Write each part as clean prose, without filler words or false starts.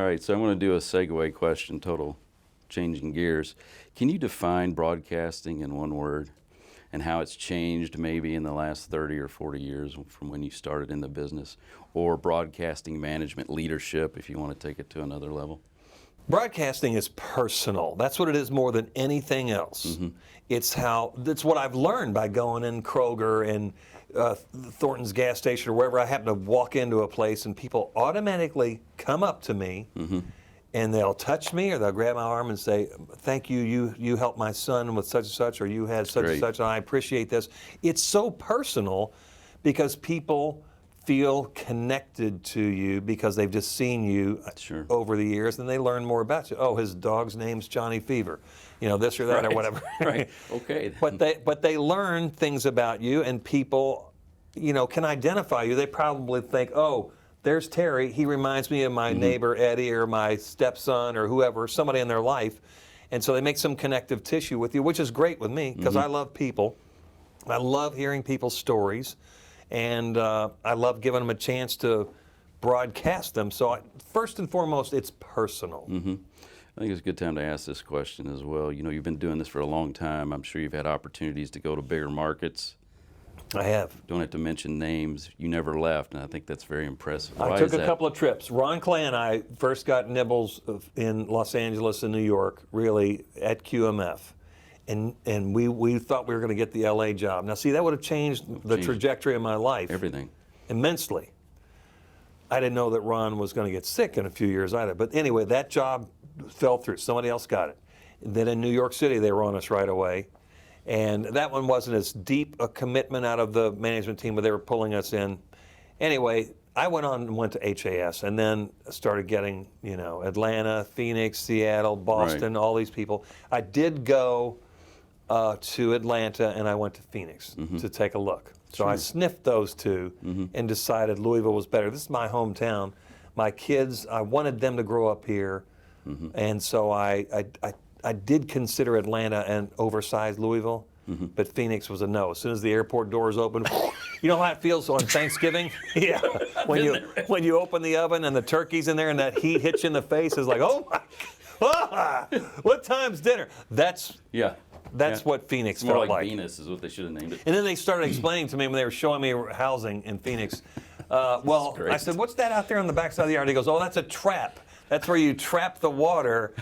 right, so I'm going to do a segue question, total changing gears. Can you define broadcasting in one word and how it's changed maybe in the last 30 or 40 years from when you started in the business, or broadcasting management leadership if you want to take it to another level? Broadcasting is personal. That's what it is more than anything else. That's what I've learned by going in Kroger and Thornton's gas station or wherever I happen to walk into a place, and people automatically come up to me and they'll touch me or they'll grab my arm and say, thank you, you helped my son with such and such, or you had such and such, and I appreciate this. It's so personal because people feel connected to you because they've just seen you over the years, and they learn more about you. Oh, his dog's name's Johnny Fever, this or that or whatever. Right. Okay. But they learn things about you, and people, can identify you. They probably think, oh, there's Terry. He reminds me of my neighbor Eddie or my stepson or whoever, somebody in their life, and so they make some connective tissue with you, which is great with me because I love people. I love hearing people's stories. And I love giving them a chance to broadcast them. So first and foremost, it's personal. I think it's a good time to ask this question as well. You've been doing this for a long time. I'm sure you've had opportunities to go to bigger markets. I have. Don't have to mention names. You never left, and I think that's very impressive. I took a couple of trips. Ron Clay and I first got nibbles in Los Angeles and New York, really, at QMF. And we thought we were going to get the LA job. Now, see, that would have changed the trajectory of my life. Everything. Immensely. I didn't know that Ron was going to get sick in a few years either. But anyway, that job fell through. Somebody else got it. And then in New York City, they were on us right away. And that one wasn't as deep a commitment out of the management team, but they were pulling us in. Anyway, I went on and went to HAS and then started getting, Atlanta, Phoenix, Seattle, Boston, all these people. I did go to Atlanta, and I went to Phoenix to take a look. So I sniffed those two and decided Louisville was better. This is my hometown. My kids, I wanted them to grow up here, and so I did consider Atlanta an oversized Louisville, but Phoenix was a no. As soon as the airport doors opened, you know how it feels on Thanksgiving? Yeah, when you open the oven and the turkey's in there and that heat hits you in the face, it's like, oh my, what time's dinner? That's what Phoenix felt like. More like Venus is what they should have named it. And then they started explaining to me when they were showing me housing in Phoenix. I said, what's that out there on the backside of the yard? He goes, oh, that's a trap. That's where you trap the water.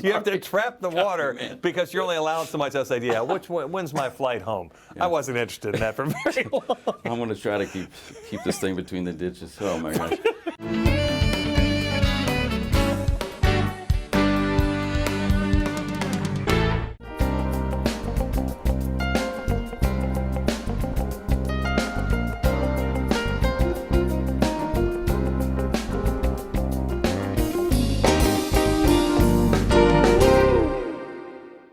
You have to trap the water because you're only allowed so much. I said, yeah, when's my flight home? I wasn't interested in that for very long. I'm going to try to keep this thing between the ditches. Oh, my gosh.